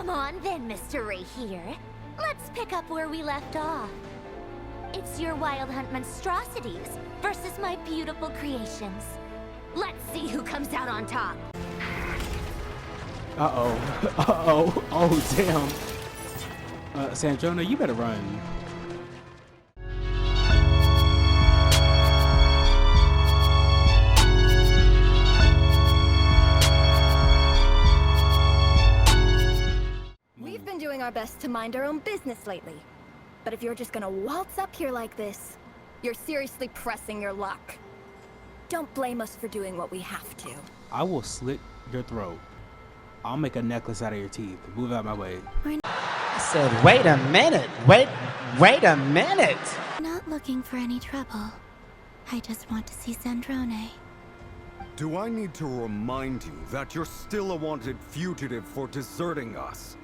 Come on then, Mr. Ray here. Let's pick up where we left off. It's your Wild Hunt monstrosities versus my beautiful creations. Let's see who comes out on top. Uh-oh. Uh-oh. Oh, damn. Sandrona, you better run. We've been doing our best to mind our own business lately. But if you're just gonna waltz up here like this, you're seriously pressing your luck. Don't blame us for doing what we have to. I will slit your throat. I'll make a necklace out of your teeth. Move out my way. I said, wait a minute. Wait a minute. Not looking for any trouble. I just want to see Sandrone. Do I need to remind you that you're still a wanted fugitive for deserting us?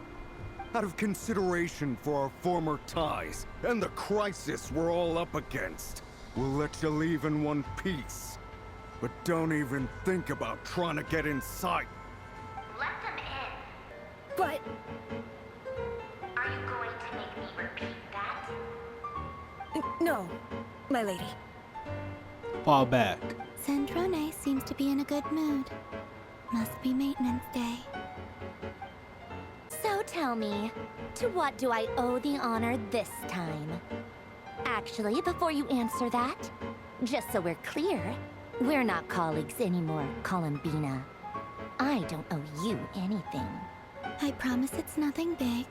Out of consideration for our former ties and the crisis we're all up against, we'll let you leave in one piece. But don't even think about trying to get inside. Let them in. But Are you going to make me repeat that? no, my lady. Fall back. Sandrone seems to be in a good mood. Must be maintenance day. So tell me, to what do I owe the honor this time? Actually, before you answer that, just so we're clear, we're not colleagues anymore, Columbina. I don't owe you anything. I promise it's nothing big.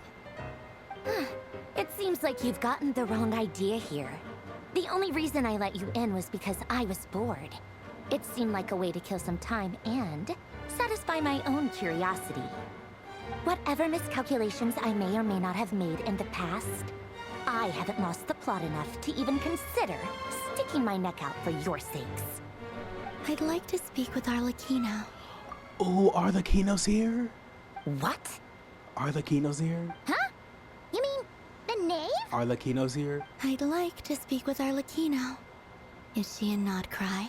It seems like you've gotten the wrong idea here. The only reason I let you in was because I was bored. It seemed like a way to kill some time and satisfy my own curiosity. Whatever miscalculations I may or may not have made in the past, I haven't lost the plot enough to even consider sticking my neck out for your sakes. I'd like to speak with Arlecchino. Oh, are the Kino's here? What? Are the Kino's here? Huh? You mean the knave? Are the Kino's here? I'd like to speak with Arlecchino. Is she in Nodcry?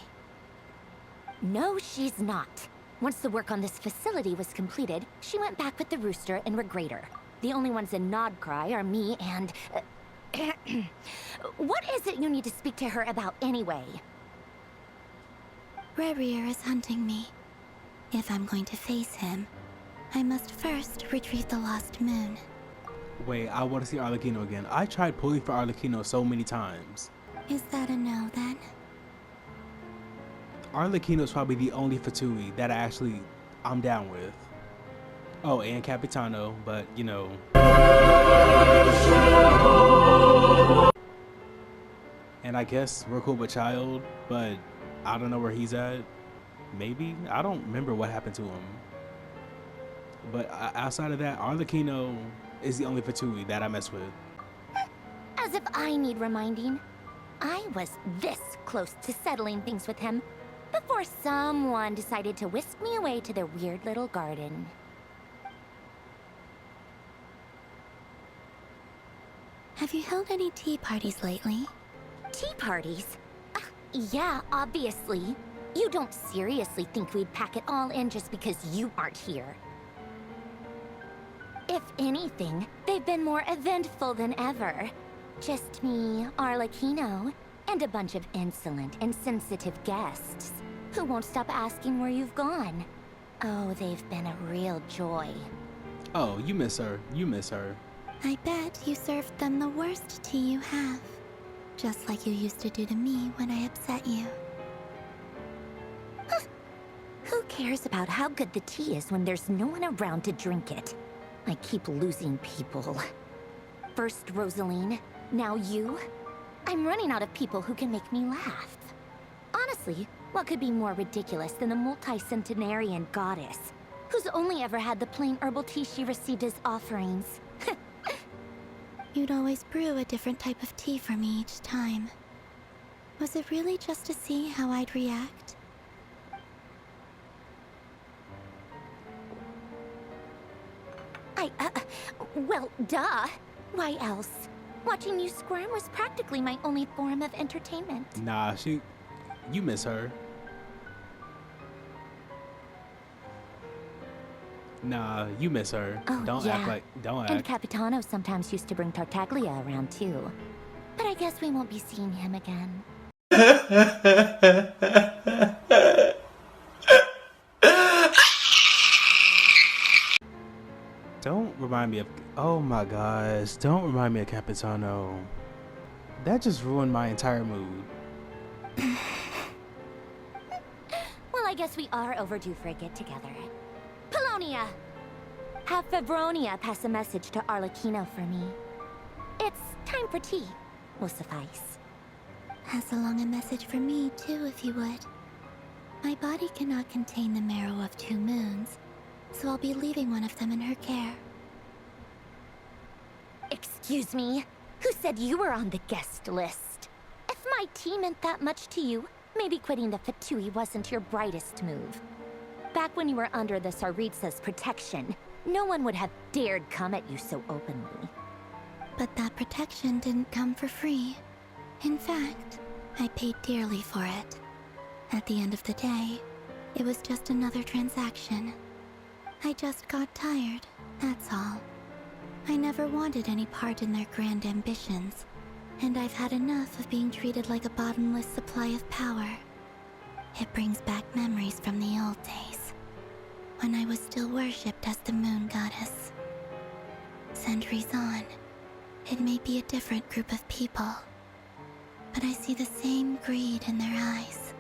No, she's not. Once the work on this facility was completed, she went back with the Rooster and Regrator. The only ones in Nodcry are me and... What is it you need to speak to her about anyway? Rerir is hunting me. If I'm going to face him, I must first retrieve the lost moon. Wait, I want to see Arlecchino again. I tried pulling for Arlecchino so many times. Is that a no then? Arlecchino's probably the only Fatui that I'm down with. Oh, and Capitano, but you know. And I guess we're cool with Child, but I don't know where he's at. Maybe? I don't remember what happened to him. But outside of that, Arlecchino is the only Fatui that I mess with. As if I need reminding. I was this close to settling things with him before someone decided to whisk me away to their weird little garden. Have you held any tea parties lately? Tea parties? Yeah, obviously. You don't seriously think we'd pack it all in just because you aren't here. If anything, they've been more eventful than ever. Just me, Arlecchino, and a bunch of insolent and sensitive guests who won't stop asking where you've gone. Oh, they've been a real joy. Oh, you miss her. You miss her. I bet you served them the worst tea you have. Just like you used to do to me when I upset you. Who cares about how good the tea is when there's no one around to drink it? I keep losing people. First Rosaline, now you. I'm running out of people who can make me laugh. Honestly, what could be more ridiculous than the multi-centenarian goddess, who's only ever had the plain herbal tea she received as offerings? You'd always brew a different type of tea for me each time. Was it really just to see how I'd react? Well, duh. Why else? Watching you squirm was practically my only form of entertainment. Nah, you miss her. Nah, you miss her. Oh, Don't yeah. act like. Don't And act. Capitano sometimes used to bring Tartaglia around too. But I guess we won't be seeing him again. Don't remind me of. Oh my gosh! Don't remind me of Capitano. That just ruined my entire mood. Well, I guess we are overdue for a get-together. Polonia! Have Febronia pass a message to Arlecchino for me. It's time for tea. Will suffice. Pass along a message for me, too, if you would. My body cannot contain the marrow of 2 moons, so I'll be leaving one of them in her care. Excuse me? Who said you were on the guest list? If my tea meant that much to you, maybe quitting the Fatui wasn't your brightest move. Back when you were under the Tsaritsa's protection, no one would have dared come at you so openly. But that protection didn't come for free. In fact, I paid dearly for it. At the end of the day, it was just another transaction. I just got tired, that's all. I never wanted any part in their grand ambitions, and I've had enough of being treated like a bottomless supply of power. It brings back memories from the old days, when I was still worshipped as the moon goddess. Centuries on, it may be a different group of people, but I see the same greed in their eyes.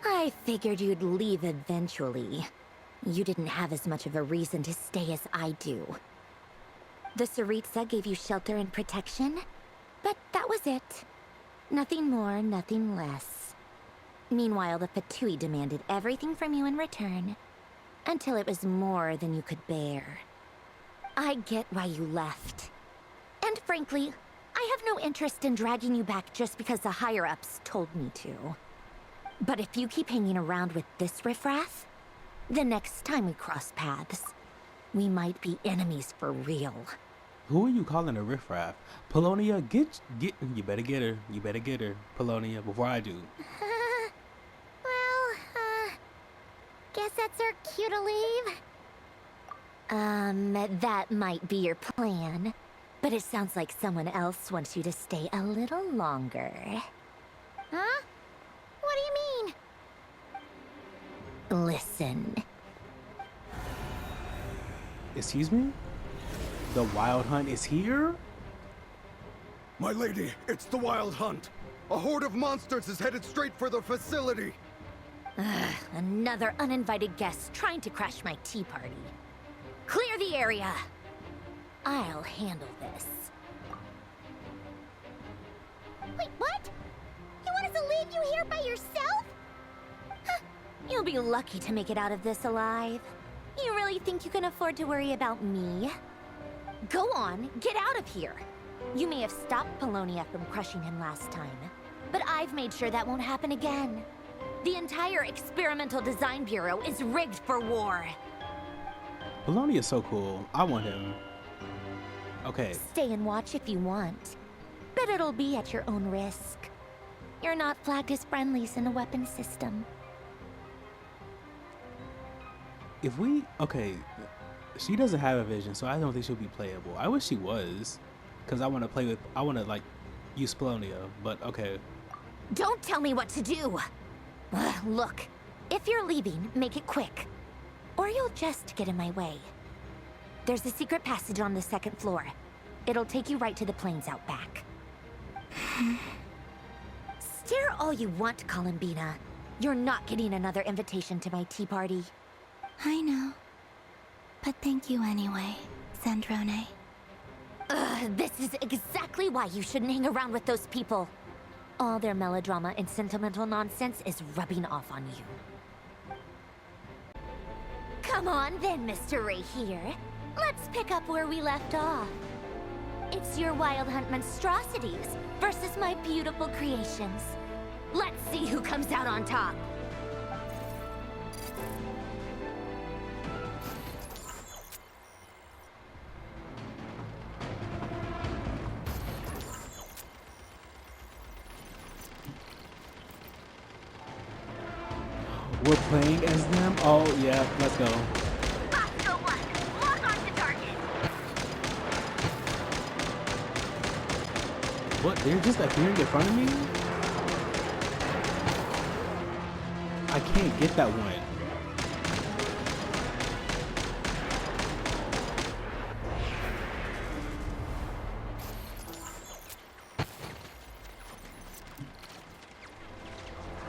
I figured you'd leave eventually. You didn't have as much of a reason to stay as I do. The Tsaritsa gave you shelter and protection, but that was it. Nothing more, nothing less. Meanwhile, the Fatui demanded everything from you in return, until it was more than you could bear. I get why you left. And frankly, I have no interest in dragging you back just because the higher-ups told me to. But if you keep hanging around with this riffraff, the next time we cross paths, we might be enemies for real. Who are you calling a riffraff? Polonia, get. You better get her. You better get her, Polonia, before I do. Guess that's our cue to leave. That might be your plan, but it sounds like someone else wants you to stay a little longer. Huh? What do you mean? Listen. Excuse me? The Wild Hunt is here? My lady, it's the Wild Hunt. A horde of monsters is headed straight for the facility. Ugh, another uninvited guest trying to crash my tea party. Clear the area. I'll handle this. Wait, what? You want us to leave you here by yourself? Huh, you'll be lucky to make it out of this alive. You really think you can afford to worry about me? Go on, get out of here. You may have stopped Polonia from crushing him last time, but I've made sure that won't happen again. The entire Experimental Design Bureau is rigged for war. Polonia is so cool. I want him. Okay. Stay and watch if you want, but it'll be at your own risk. You're not flagged as friendlies in the weapon system. If we... Okay. She doesn't have a vision, so I don't think she'll be playable. I wish she was. Because I want to play with... I want to, like, use Polonia. But, okay. Don't tell me what to do! Look, if you're leaving, make it quick. Or you'll just get in my way. There's a secret passage on the 2nd floor. It'll take you right to the plains out back. Stare all you want, Columbina. You're not getting another invitation to my tea party. I know. But thank you anyway, Sandrone. This is exactly why you shouldn't hang around with those people. All their melodrama and sentimental nonsense is rubbing off on you. Come on then, Mr. Ray here. Let's pick up where we left off. It's your Wild Hunt monstrosities versus my beautiful creations. Let's see who comes out on top. We're playing as them? Oh, yeah, let's go. Bosco 1, lock on to target. What? They're just appearing in front of me? I can't get that one.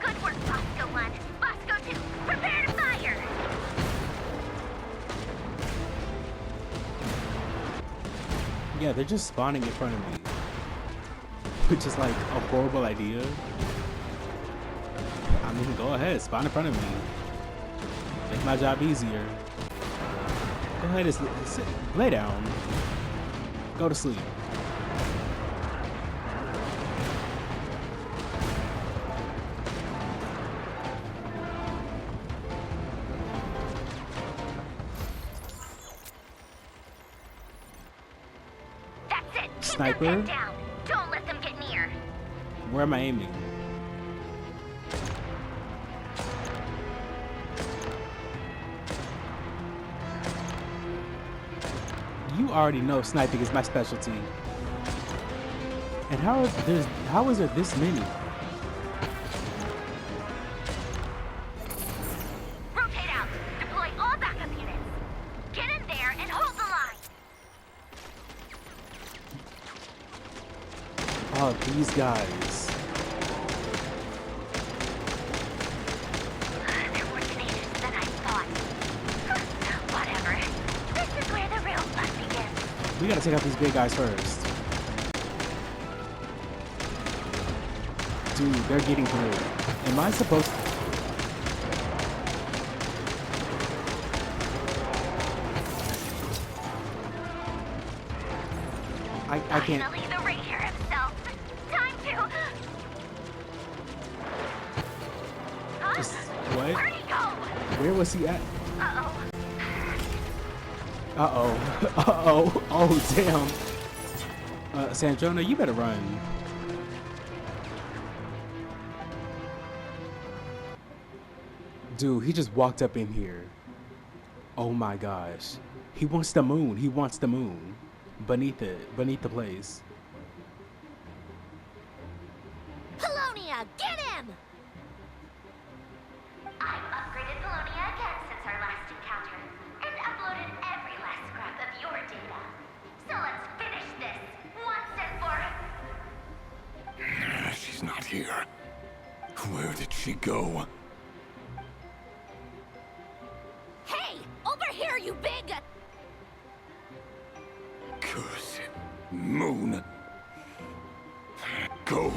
Good work, Bosco 1. Bosco 2, prepare to fire. Yeah, they're just spawning in front of me. Which is like a horrible idea. I mean, go ahead, spawn in front of me. Make my job easier. Go ahead and lay down. Go to sleep. That's it. Keep Sniper? them pinned down. Don't let them get near. Where am I aiming? You already know sniping is my specialty. And how is there this many? Rotate out. Deploy all backup units. Get in there and hold the line. Oh, these guys. They're more tenacious than I thought. Whatever. This is where the real fun begins. We gotta take out these big guys first. Dude, they're getting through. Am I supposed to? I can't. Finally, the ranger himself. Time to. Huh? Just, what? Where'd he go? Where was he at? Uh-oh. Uh-oh. Uh-oh. Oh, damn. Sandrona, you better run. Dude, he just walked up in here. Oh my gosh. He wants the moon. He wants the moon. Beneath it. Beneath the place. Polonia, get him! I've upgraded Polonia again since our last encounter, and uploaded every last scrap of your data. So let's finish this, once and for... She's not here. Where did she go? Hey! Over here, you big... Curse it. Moon. Go.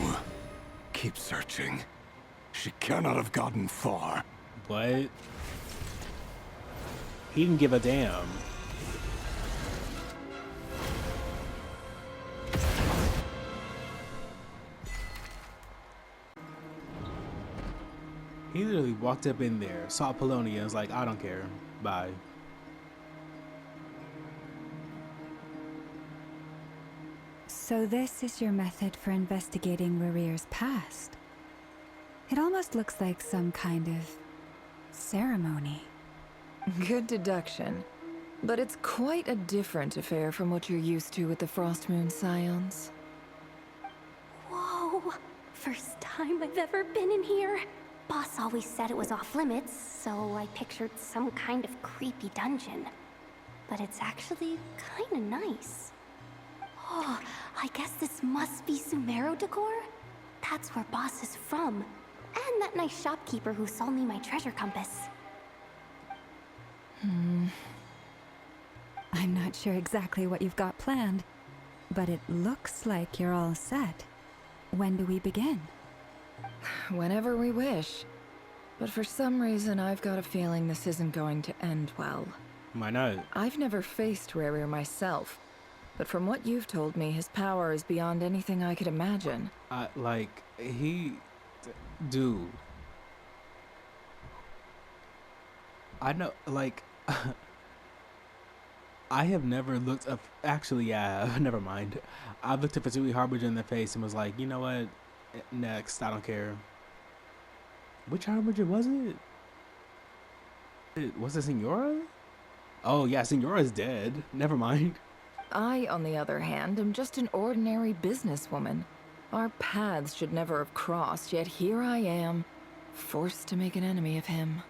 Keep searching. She cannot have gotten far. What? He didn't give a damn. He literally walked up in there, saw Polonia, and was like, I don't care. Bye. So this is your method for investigating Rarier's past. It almost looks like some kind of ceremony. Good deduction. But it's quite a different affair from what you're used to with the Frost Moon Scions. Whoa! First time I've ever been in here. Boss always said it was off limits, so I pictured some kind of creepy dungeon. But it's actually kinda nice. Oh, I guess this must be Sumero decor? That's where Boss is from. And that nice shopkeeper who sold me my treasure compass. I'm not sure exactly what you've got planned, but it looks like you're all set. When do we begin? Whenever we wish. But for some reason, I've got a feeling this isn't going to end well. Why not? I've never faced Rarier myself, but from what you've told me, his power is beyond anything I could imagine. Like, dude. I know, like, I have never looked up, actually, yeah, never mind. I looked at Fatui Harbinger in the face and was like, you know what, next, I don't care. Which Harbinger was it? Was it Senora? Oh yeah, Senora's dead. Never mind. I, on the other hand, am just an ordinary businesswoman. Our paths should never have crossed, yet here I am, forced to make an enemy of him.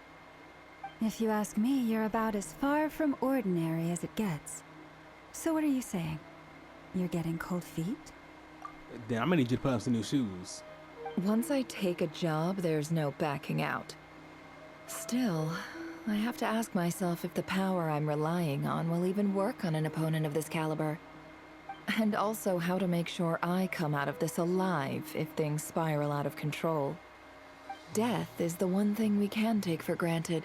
If you ask me, you're about as far from ordinary as it gets. So what are you saying? You're getting cold feet? Then I'm gonna need you to put on some new shoes. Once I take a job, there's no backing out. Still, I have to ask myself if the power I'm relying on will even work on an opponent of this caliber. And also how to make sure I come out of this alive if things spiral out of control. Death is the one thing we can take for granted.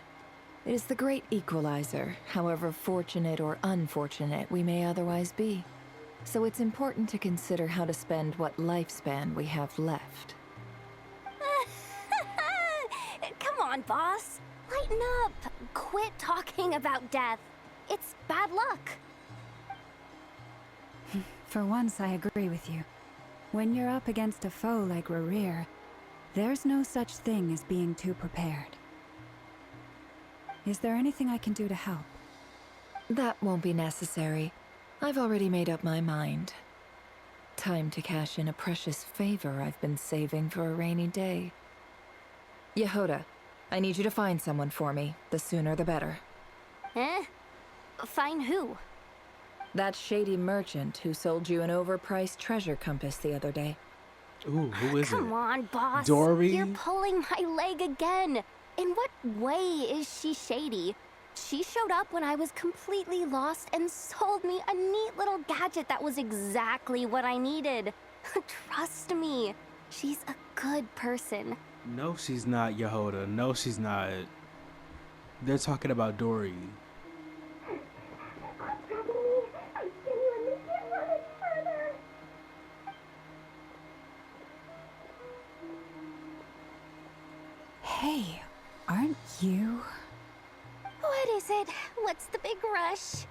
It is the great equalizer, however fortunate or unfortunate we may otherwise be. So it's important to consider how to spend what lifespan we have left. Come on, boss. Lighten up. Quit talking about death. It's bad luck. For once, I agree with you. When you're up against a foe like Rerir, there's no such thing as being too prepared. Is there anything I can do to help? That won't be necessary. I've already made up my mind. Time to cash in a precious favor I've been saving for a rainy day. Yehoda, I need you to find someone for me. The sooner the better. Eh? Find who? That shady merchant who sold you an overpriced treasure compass the other day. Ooh, who is Come it? on, boss. Dory? You're pulling my leg again. In what way is she shady? She showed up when I was completely lost and sold me a neat little gadget that was exactly what I needed. Trust me, she's a good person. No, she's not, Yehoda. No, she's not. They're talking about Dory. Hey, aren't you? What is it? What's the big rush?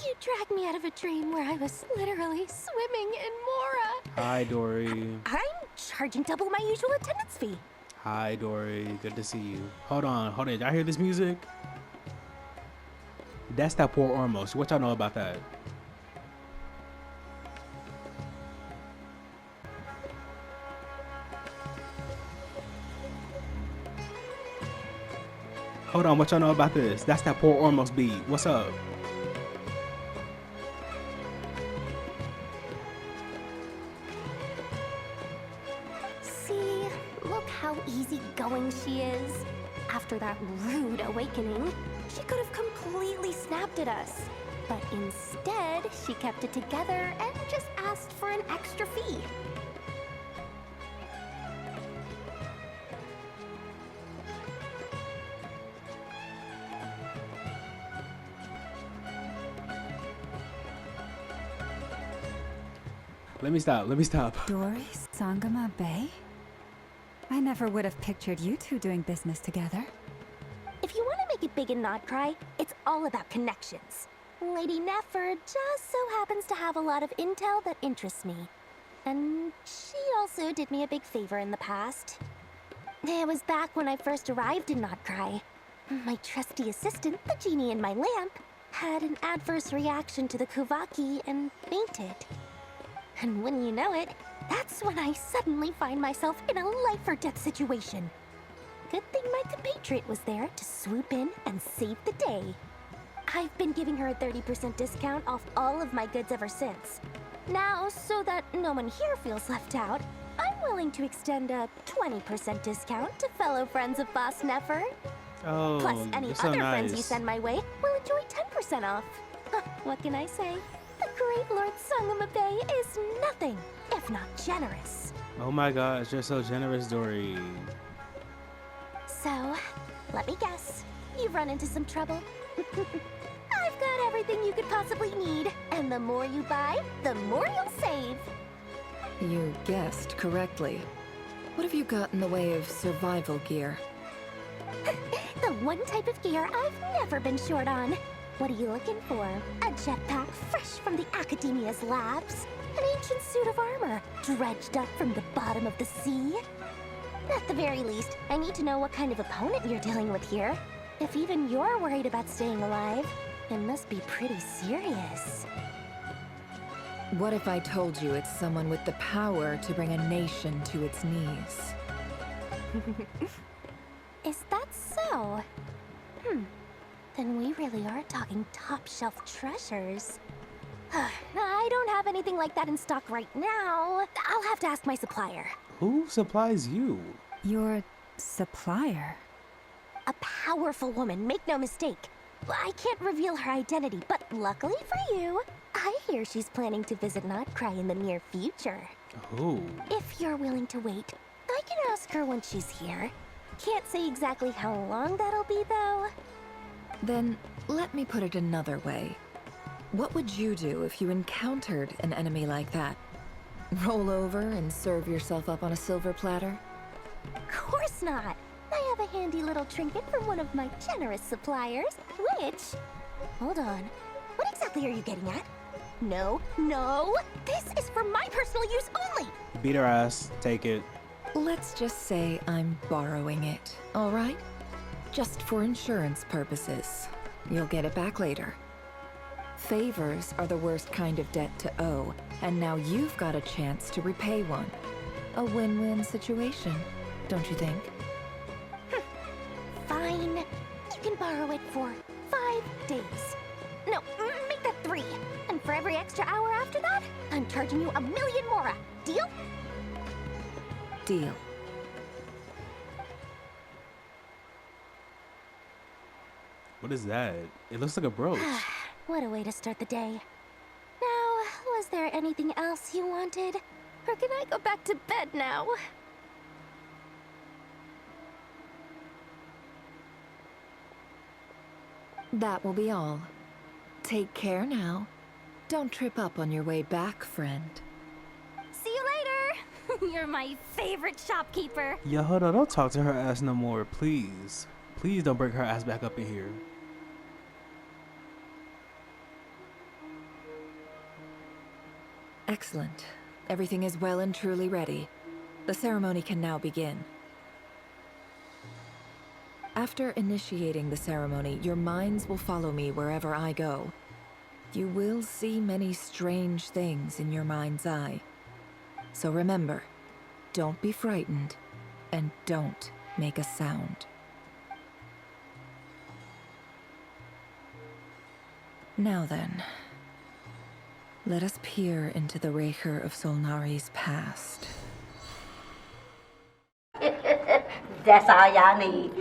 You dragged me out of a dream where I was literally swimming in Mora. Hi, Dory. I'm charging double my usual attendance fee. Hi, Dory. Good to see you. Hold on. Y'all hear this music? That's that poor Ormos. What y'all know about that? Hold on. What y'all know about this? That's that poor Ormos beat. What's up? See, look how easygoing she is. After that rude awakening, she could have completely snapped at us. But instead, she kept it together and just asked for an extra fee. Let me stop. Dory Sangama Bay? I never would have pictured you two doing business together. If you want to make it big and not cry, it's all about connections. Lady Nefer just so happens to have a lot of intel that interests me. And she also did me a big favor in the past. It was back when I first arrived in Notcry. My trusty assistant, the genie in my lamp, had an adverse reaction to the Kuvaki and fainted. And when you know it, that's when I suddenly find myself in a life-or-death situation. Good thing my compatriot was there to swoop in and save the day. I've been giving her a 30% discount off all of my goods ever since. Now, so that no one here feels left out, I'm willing to extend a 20% discount to fellow friends of Boss Nefer. Oh, Plus, any you're so other nice. friends you send my way will enjoy 10% off. What can I say? The great Lord Sangama Bay is nothing if not generous. Oh my gosh, you're so generous, Dory. So, let me guess. You've run into some trouble? I've got everything you could possibly need. And the more you buy, the more you'll save. You guessed correctly. What have you got in the way of survival gear? The one type of gear I've never been short on. What are you looking for? A jetpack fresh from the Academia's labs? An ancient suit of armor dredged up from the bottom of the sea? At the very least, I need to know what kind of opponent you're dealing with here. If even you're worried about staying alive, it must be pretty serious. What if I told you it's someone with the power to bring a nation to its knees? Is that so? Then we really are talking top-shelf treasures. I don't have anything like that in stock right now. I'll have to ask my supplier. Who supplies you? Your supplier? A powerful woman, make no mistake. I can't reveal her identity, but luckily for you, I hear she's planning to visit Notcry in the near future. Who? If you're willing to wait, I can ask her when she's here. Can't say exactly how long that'll be, though. Then, let me put it another way. What would you do if you encountered an enemy like that? Roll over and serve yourself up on a silver platter? Of course not. I have a handy little trinket from one of my generous suppliers, which... Hold on. What exactly are you getting at? No, no! This is for my personal use only! Beat her ass. Take it. Let's just say I'm borrowing it, all right? Just for insurance purposes. You'll get it back later. Favors are the worst kind of debt to owe, and now you've got a chance to repay one. A win-win situation, don't you think? Fine. You can borrow it for 5 days. No, make that 3. And for every extra hour after that, I'm charging you 1,000,000 mora. Deal? Deal. What is that? It looks like a brooch. What a way to start the day. Now, was there anything else you wanted? Or can I go back to bed now? That will be all. Take care now. Don't trip up on your way back, friend. See you later! You're my favorite shopkeeper. Yo, hold on. Don't talk to her ass no more, please. Please don't bring her ass back up in here. Excellent. Everything is well and truly ready. The ceremony can now begin. After initiating the ceremony, your minds will follow me wherever I go. You will see many strange things in your mind's eye. So remember, don't be frightened, and don't make a sound. Now then, let us peer into the Raker of Solnari's past. That's all y'all need.